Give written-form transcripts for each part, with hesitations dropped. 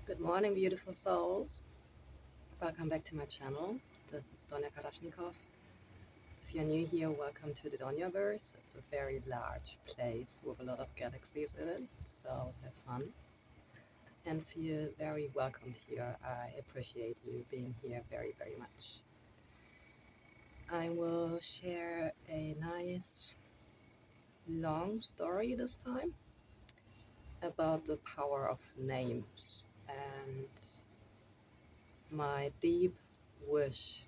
Good morning, beautiful souls. Welcome back to my channel. This is Donya Kalashnikov. If you're new here, welcome to the Donyaverse. It's a very large place with a lot of galaxies in it, so have fun and feel very welcomed here. I appreciate you being here very, very much. I will share a nice long story this time about the power of names and my deep wish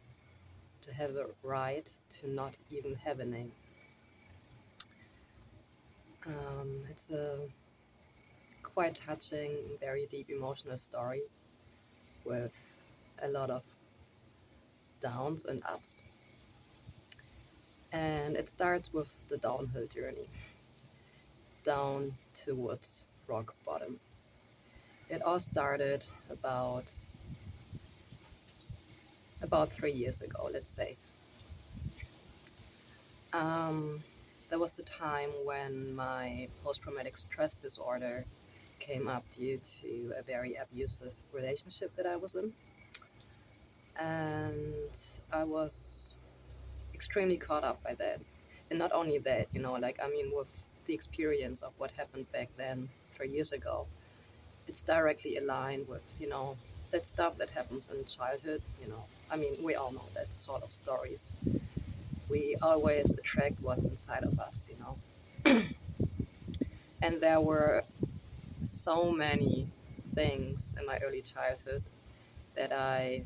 to have a right to not even have a name. It's a quite touching, very deep emotional story with a lot of downs and ups. And it starts with the downhill journey, down towards rock bottom. It all started about 3 years ago, let's say. There was a time when my post-traumatic stress disorder came up due to a very abusive relationship that I was in. And I was extremely caught up by that. And not only that, with the experience of what happened back then 3 years ago, it's directly aligned with, that stuff that happens in childhood, we all know that sort of stories. We always attract what's inside of us. And there were so many things in my early childhood that I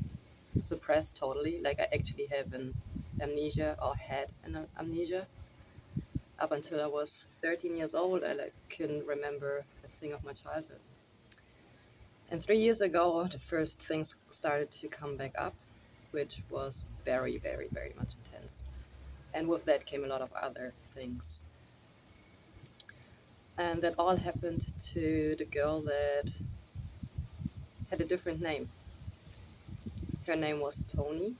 suppressed totally. Like I actually have an amnesia or had an amnesia. Up until I was 13 years old, I couldn't remember a thing of my childhood. And 3 years ago, the first things started to come back up, which was very, very, very much intense. And with that came a lot of other things. And that all happened to the girl that had a different name. Her name was Tony,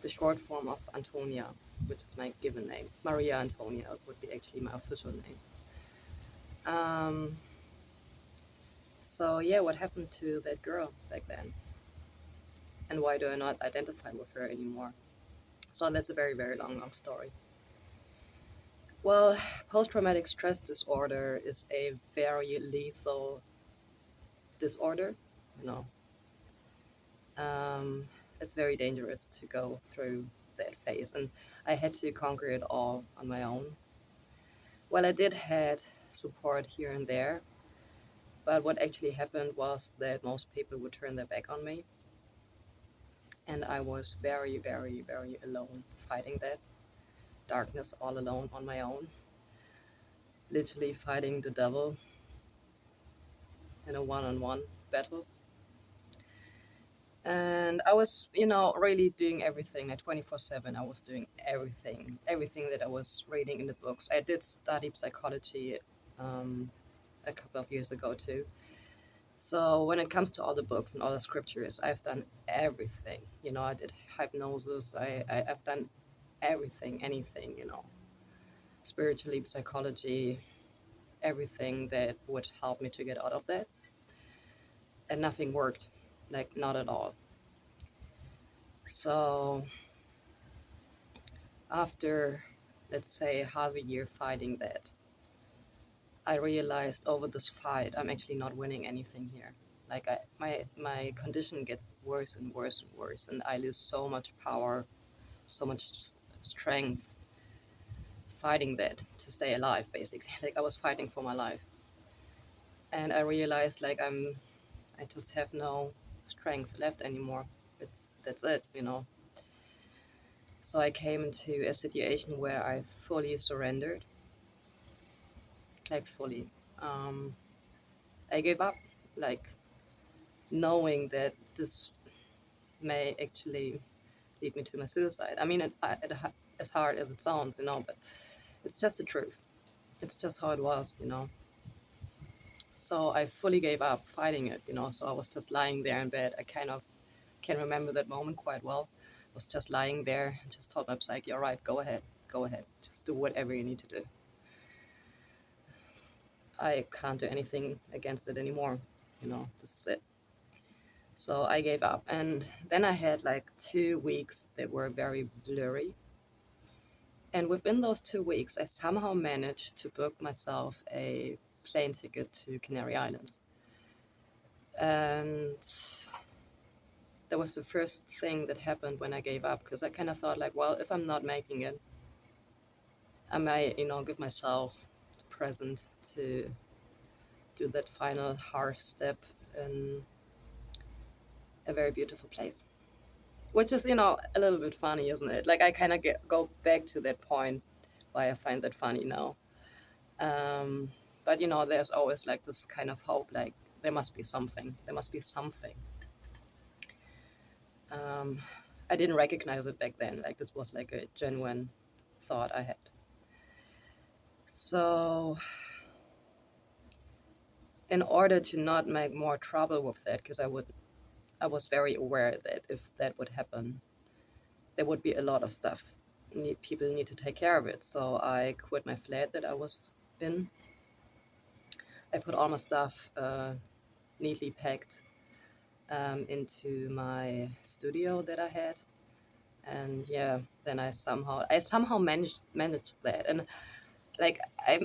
the short form of Antonia, which is my given name. Maria Antonia would be actually my official name. So yeah, what happened to that girl back then? And why do I not identify with her anymore? So that's a very, very long story. Well, post-traumatic stress disorder is a very lethal disorder. You know, it's very dangerous to go through that phase, and I had to conquer it all on my own. Well, I did had support here and there, but what actually happened was that most people would turn their back on me, and I was very, very, very alone fighting that darkness all alone on my own, literally fighting the devil in a one-on-one battle. And I was, really doing everything. At 24/7, I was doing everything that I was reading in the books. I did study psychology a couple of years ago too. So when it comes to all the books and all the scriptures, I've done everything. I did hypnosis. I've done everything, anything, spiritually, psychology, everything that would help me to get out of that. And nothing worked, like not at all. So after, let's say, half a year fighting that, I realized over this fight, I'm actually not winning anything here. Like my condition gets worse and worse and worse, and I lose so much power, so much strength fighting that to stay alive, basically. Like I was fighting for my life. And I realized I just have no strength left anymore. That's it. So I came into a situation where I fully surrendered, like fully. I gave up, like knowing that this may actually lead me to my suicide. I mean, as hard as it sounds, but it's just the truth. It's just how it was. So I fully gave up fighting it. So I was just lying there in bed. I kind of can remember that moment quite well. I was just lying there and just told my psyche, all right, go ahead, just do whatever you need to do. I can't do anything against it anymore. This is it. So I gave up. And then I had like 2 weeks that were very blurry. And within those 2 weeks, I somehow managed to book myself a plane ticket to Canary Islands. And that was the first thing that happened when I gave up, because I kind of thought like, well, if I'm not making it, I might, give myself the present to do that final hard step in a very beautiful place. Which is, a little bit funny, isn't it? Like I kind of go back to that point why I find that funny now. Um, but there's always like this kind of hope, like there must be something. There must be something. Um, I didn't recognize it back then. Like this was like a genuine thought I had. So, in order to not make more trouble with that, because I was very aware that if that would happen, there would be a lot of stuff. People need to take care of it. So I quit my flat that I was in. I put all my stuff neatly packed into my studio that I had, and yeah, then I somehow managed that. And like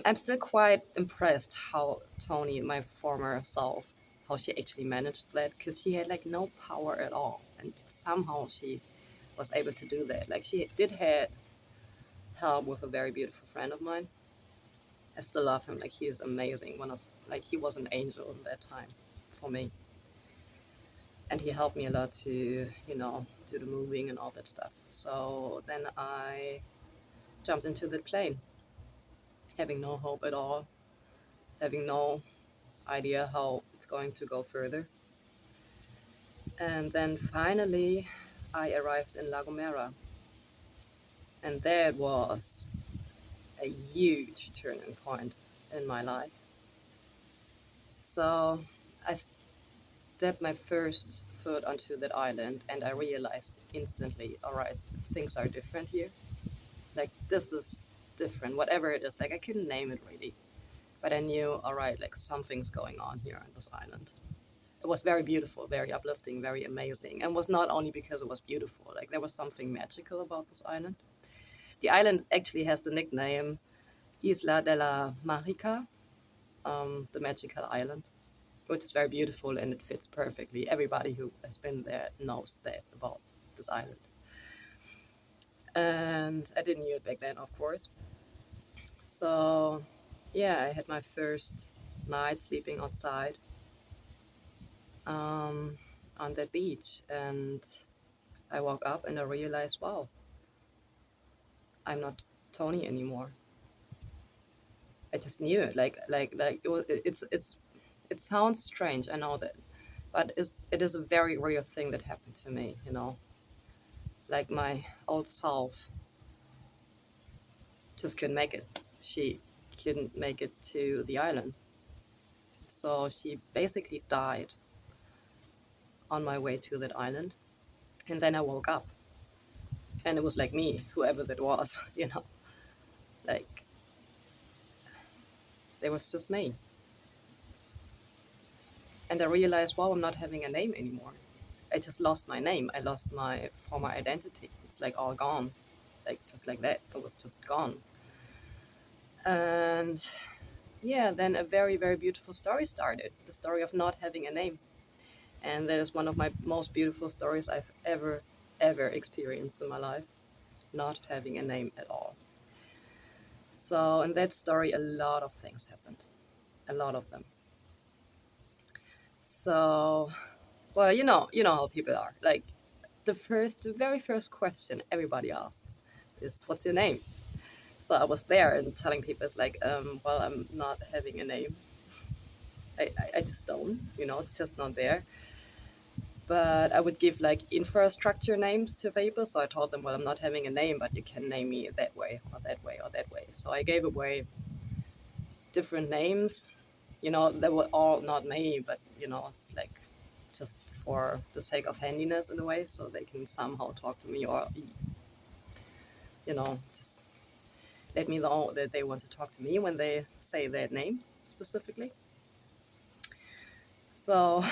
I'm still quite impressed how Tony, my former self, how she actually managed that, because she had like no power at all, and somehow she was able to do that. Like she did have help with a very beautiful friend of mine. I still love him. Like he is amazing. He was an angel in that time for me, and he helped me a lot to do the moving and all that stuff. So then I jumped into the plane, having no hope at all, having no idea how it's going to go further. And then finally, I arrived in La Gomera, and that was a huge turning point in my life. So I stepped my first foot onto that island, and I realized instantly, all right, things are different here. Like this is different, whatever it is. Like I couldn't name it really, but I knew, all right, like something's going on here on this island. It was very beautiful, very uplifting, very amazing, and was not only because it was beautiful. Like there was something magical about this island. The island actually has the nickname Isla de la Magica, the magical island, which is very beautiful, and it fits perfectly. Everybody who has been there knows that about this island. And I didn't know it back then, of course. So, yeah, I had my first night sleeping outside on that beach, and I woke up and I realized, wow, I'm not Tony anymore. I just knew it. It sounds strange. I know that, but it is a very real thing that happened to me. Like my old self just couldn't make it. She couldn't make it to the island, so she basically died on my way to that island. And then I woke up, and it was like me, whoever that was. Like there was just me. And I realized, wow, I'm not having a name anymore. I just lost my name. I lost my former identity. It's like all gone, like just like that. It was just gone. And yeah, then a very, very beautiful story started. The story of not having a name. And that is one of my most beautiful stories I've ever experienced in my life. Not having a name at all. So in that story, a lot of things happened. A lot of them. So, well, you know how people are. Like the very first question everybody asks is, "What's your name?" So I was there and telling people, it's like, well, I'm not having a name. I just don't. It's just not there. But I would give like infrastructure names to people. So I told them, well, I'm not having a name, but you can name me that way or that way or that way. So I gave away different names. They were all not me, but it's like just for the sake of handiness in a way, so they can somehow talk to me, or just let me know that they want to talk to me when they say that name. specifically. So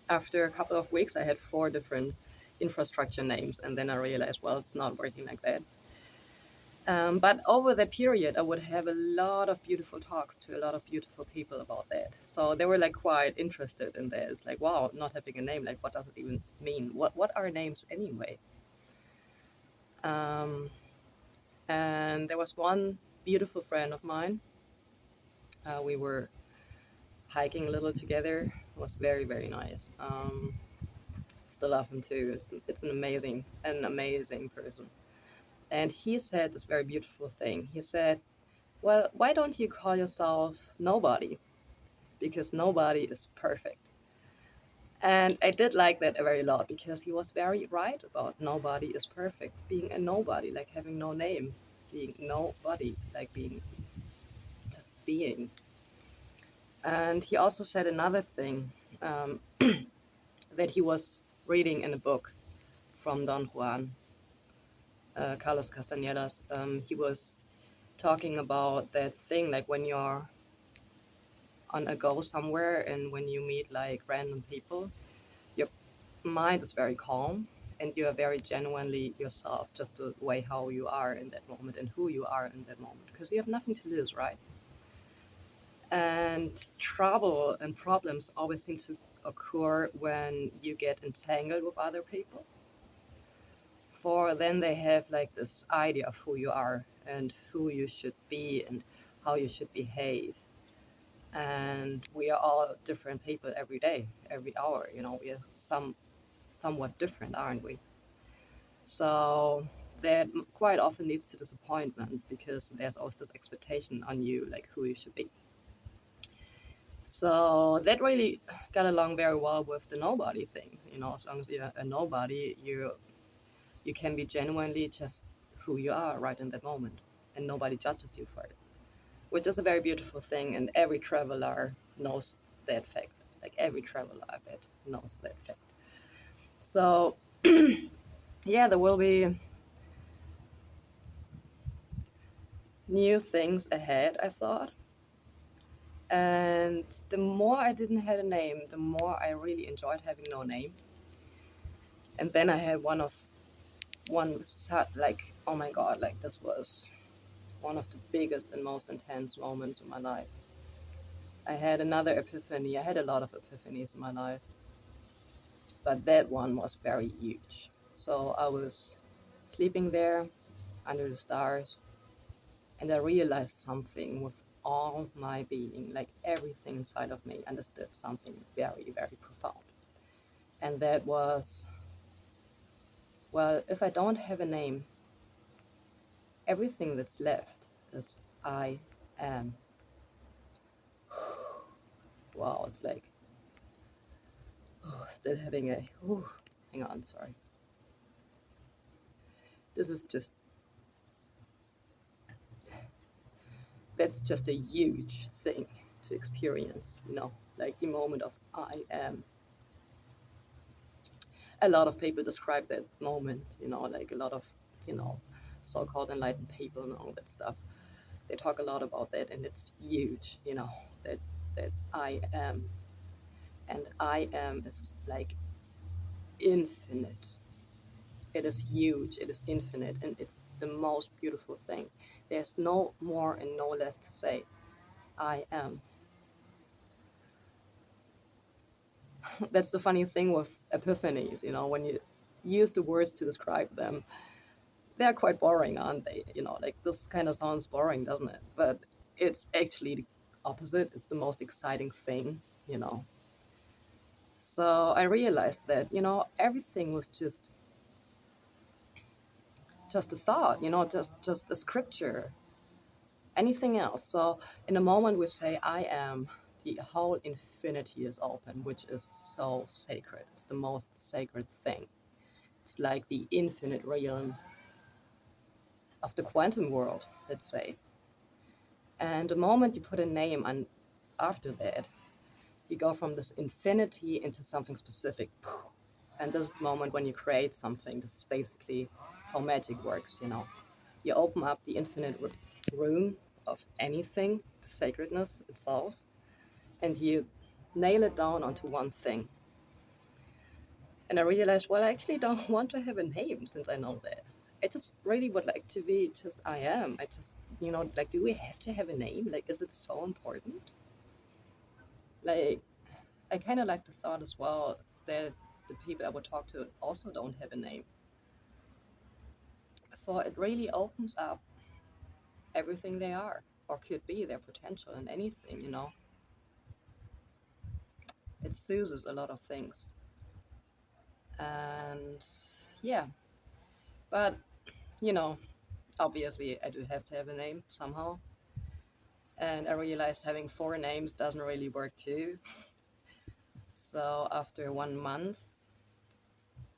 after a couple of weeks, I had 4 different infrastructure names, and then I realized, well, it's not working like that. But over that period, I would have a lot of beautiful talks to a lot of beautiful people about that. So they were like quite interested in that. It's like, wow, not having a name, like what does it even mean? What are names anyway? Um, and there was one beautiful friend of mine. We were hiking a little together. It was very, very nice. Still love him too. It's an amazing person. And he said this very beautiful thing. He said, well, why don't you call yourself nobody? Because nobody is perfect. And I did like that a very lot because he was very right about nobody is perfect. Being a nobody, like having no name, being nobody, like being just being. And he also said another thing um, that he was reading in a book from Don Juan, Carlos Castañeda's. He was talking about that thing, like when you're on a go somewhere and when you meet like random people, your mind is very calm and you are very genuinely yourself, just the way how you are in that moment and who you are in that moment, because you have nothing to lose, right? And trouble and problems always seem to occur when you get entangled with other people, for then they have like this idea of who you are and who you should be and how you should behave. And we are all different people every day, every hour, we are somewhat different, aren't we? So that quite often leads to disappointment because there's always this expectation on you, like who you should be. So that really got along very well with the nobody thing. As long as you're a nobody, you can be genuinely just who you are right in that moment, and nobody judges you for it, which is a very beautiful thing. And every traveler knows that fact. Like every traveler, I bet, knows that fact. So yeah, there will be new things ahead, I thought. And the more I didn't have a name, the more I really enjoyed having no name. And then I had like, oh my God, like this was one of the biggest and most intense moments of my life. I had another epiphany. I had a lot of epiphanies in my life, but that one was very huge. So I was sleeping there under the stars, and I realized something with all my being, like everything inside of me understood something very, very profound. And that was, well, if I don't have a name, everything that's left is I am. Wow, it's like, still having hang on, sorry. This is just, that's just a huge thing to experience, like the moment of I am. A lot of people describe that moment, like a lot of, you know, so-called enlightened people and all that stuff. They talk a lot about that, and it's huge, that I am. And I am is like infinite. It is huge, it is infinite, and it's the most beautiful thing. There's no more and no less to say. I am. That's the funny thing with epiphanies, when you use the words to describe them, they're quite boring, aren't they? Like this kind of sounds boring, doesn't it? But it's actually the opposite. It's the most exciting thing, you know. So I realized that, everything was just a thought, just a scripture, anything else. So in the moment we say I am, the whole infinity is open, which is so sacred. It's the most sacred thing. It's like the infinite realm of the quantum world, let's say. And the moment you put a name on after that, you go from this infinity into something specific. And this is the moment when you create something. This is basically how magic works, You open up the infinite room of anything, the sacredness itself, and you nail it down onto one thing. And I realized, well, I actually don't want to have a name since I know that. I just really would like to be just I am. I just, like, do we have to have a name? Like, is it so important? Like, I kind of like the thought as well that the people I would talk to also don't have a name. For it really opens up everything they are or could be, their potential and anything. It soothes a lot of things. And yeah, but, you know, obviously I do have to have a name somehow. And I realized having four names doesn't really work too. So after 1 month,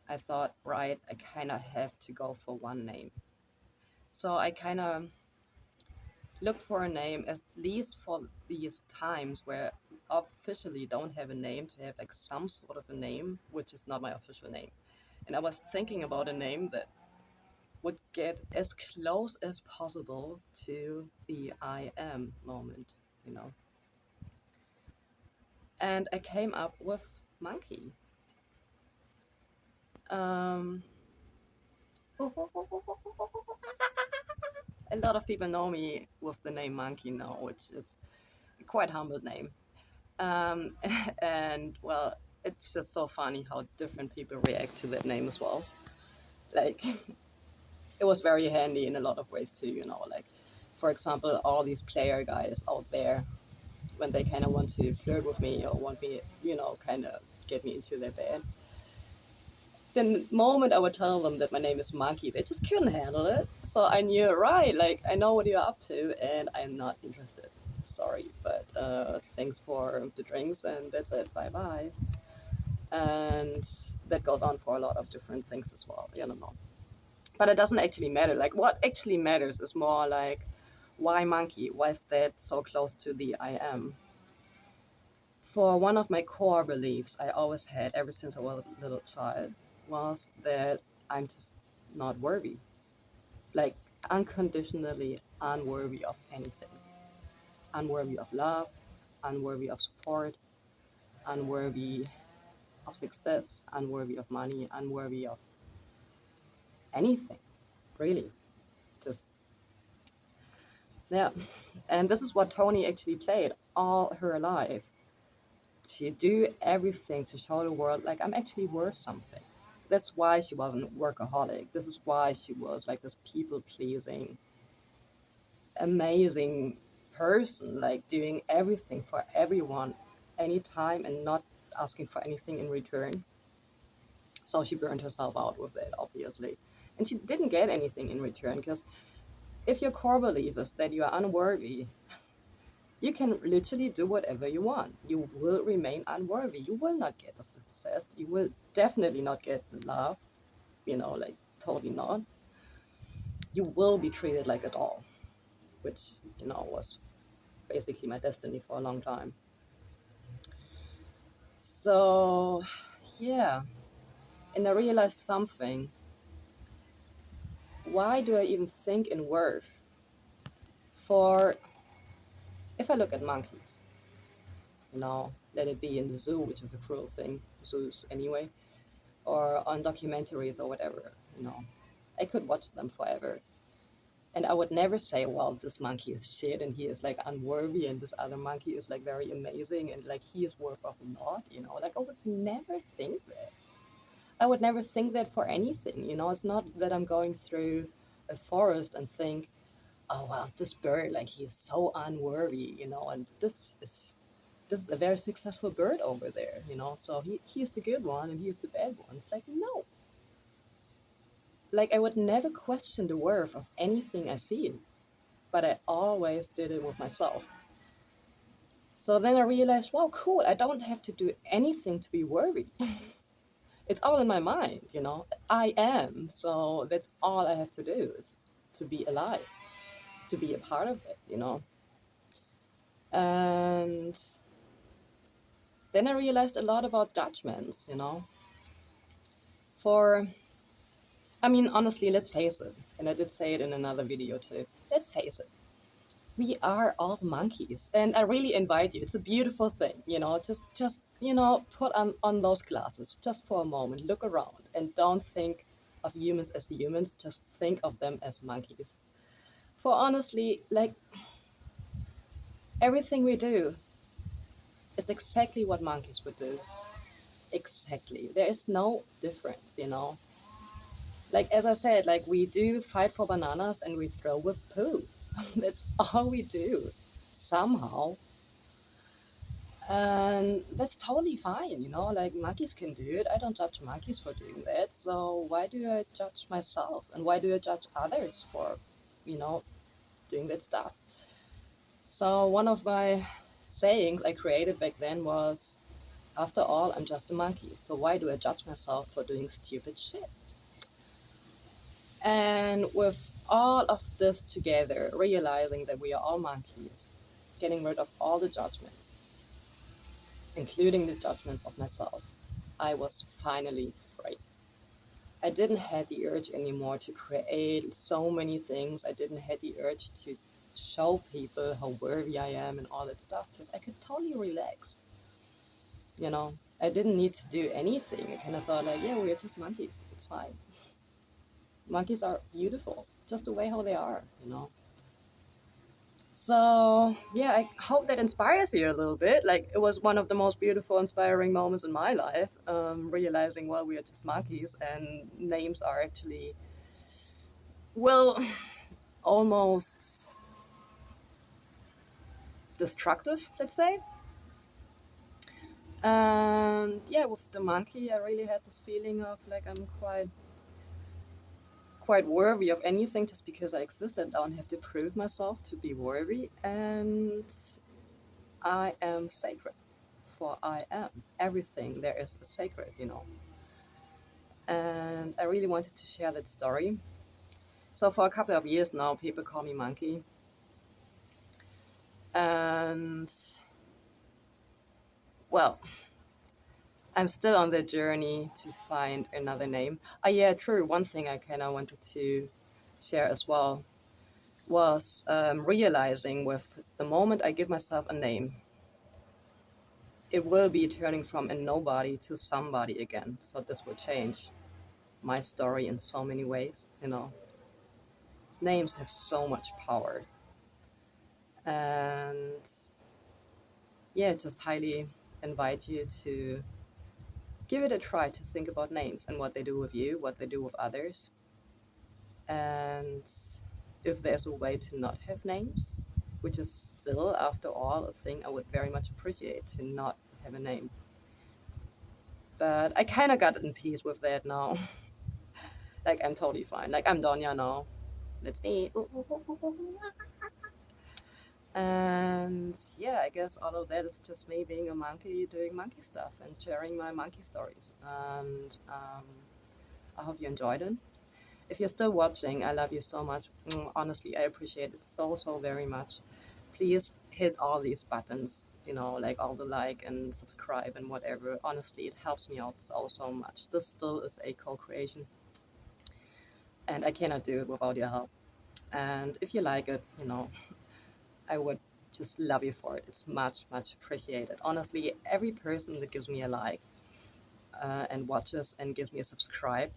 I thought, right, I kind of have to go for one name. So I kind of looked for a name, at least for these times where officially don't have a name, to have like some sort of a name, which is not my official name. And I was thinking about a name that would get as close as possible to the I am moment. And I came up with monkey. Um, a lot of people know me with the name Monkey now, which is a quite humble name. Um, and well, it's just so funny how different people react to that name as well. Like, it was very handy in a lot of ways too. Like, for example, all these player guys out there, when they kind of want to flirt with me or want me, kind of get me into their bed, the moment I would tell them that my name is Monkey, they just couldn't handle it. So I knew, right, like, I know what you're up to and I'm not interested. Sorry, but thanks for the drinks and that's it. Bye bye. And that goes on for a lot of different things as well. But it doesn't actually matter. Like, what actually matters is more like, why monkey? Why is that so close to the I am? For one of my core beliefs I always had ever since I was a little child was that I'm just not worthy. Like, unconditionally unworthy of anything. Unworthy of love, unworthy of support, unworthy of success, unworthy of money, unworthy of anything, really. Just, yeah. And this is what Tony actually played all her life, to do everything to show the world, like, I'm actually worth something. That's why she wasn't workaholic. This is why she was like this people pleasing, amazing person, like doing everything for everyone, anytime, and not asking for anything in return. So she burned herself out with it, obviously. And she didn't get anything in return, because if your core belief is that you are unworthy, you can literally do whatever you want. You will remain unworthy. You will not get the success. You will definitely not get the love, like, totally not. You will be treated like a doll, which, was basically my destiny for a long time. So, yeah. And I realized something. Why do I even think in worth? For, if I look at monkeys, let it be in the zoo, which is a cruel thing, zoos anyway, or on documentaries or whatever, I could watch them forever. And I would never say, well, this monkey is shit and he is like unworthy and this other monkey is like very amazing and like he is worth of a lot, like I would never think that. I would never think that for anything, it's not that I'm going through a forest and think, oh, well, this bird, like, he is so unworthy, and this is a very successful bird over there, so he is the good one and he is the bad one. It's like, no. Like, I would never question the worth of anything I see, but I always did it with myself. So then I realized, wow, cool, I don't have to do anything to be worthy. It's all in my mind, I am, so that's all I have to do, is to be alive, to be a part of it. And then I realized a lot about judgments. For, I mean, honestly, let's face it, and I did say it in another video too, let's face it, We are all monkeys, and I really invite you. It's a beautiful thing, just put on those glasses just for a moment, look around, and don't think of humans as humans, just think of them as monkeys. For honestly, like, everything we do is exactly what monkeys would do. Exactly. There is no difference. Like, as I said, like, we do fight for bananas and we throw with poo. That's all we do somehow. And that's totally fine. Like, monkeys can do it. I don't judge monkeys for doing that. So why do I judge myself? And why do I judge others for, you know, doing that stuff? So one of my sayings I created back then was, after all, I'm just a monkey. So why do I judge myself for doing stupid shit? And with all of this together, realizing that we are all monkeys, getting rid of all the judgments, including the judgments of myself, I was finally free. I didn't have the urge anymore to create so many things. I didn't have the urge to show people how worthy I am and all that stuff, because I could totally relax. I didn't need to do anything. I kind of thought, like, yeah, we're just monkeys. It's fine. Monkeys are beautiful, just the way how they are. So, yeah, I hope that inspires you a little bit. Like, it was one of the most beautiful, inspiring moments in my life, realizing, well, we are just monkeys, and names are actually, well, almost destructive, let's say. And yeah, with the monkey, I really had this feeling of, like, I'm quite worthy of anything just because I exist. I don't have to prove myself to be worthy, and I am sacred, for I am. Everything there is sacred. And I really wanted to share that story. So for a couple of years now, people call me Monkey, and well, I'm still on the journey to find another name. Yeah, true. One thing I kind of wanted to share as well was realizing, with the moment I give myself a name, it will be turning from a nobody to somebody again. So this will change my story in so many ways. Names have so much power. And yeah, just highly invite you to give it a try, to think about names and what they do with you, what they do with others. And if there's a way to not have names, which is still, after all, a thing I would very much appreciate, to not have a name. But I kind of got in peace with that now. Like, I'm totally fine. Like, I'm Donya now. That's me. And yeah, I guess all of that is just me being a monkey, doing monkey stuff and sharing my monkey stories. And I hope you enjoyed it. If you're still watching, I love you so much. Honestly, I appreciate it so, so very much. Please hit all these buttons, like all the like and subscribe and whatever. Honestly, it helps me out so, so much. This still is a co-creation, and I cannot do it without your help. And if you like it, I would just love you for it. It's much, much appreciated. Honestly, every person that gives me a like and watches and gives me a subscribe,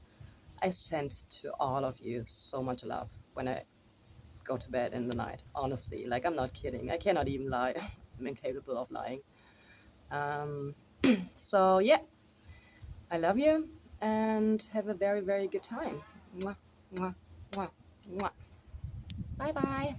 I send to all of you so much love when I go to bed in the night. Honestly, like, I'm not kidding. I cannot even lie. I'm incapable of lying. Um, so yeah, I love you and have a very, very good time. Mwah, mwah, mwah, mwah. Bye bye.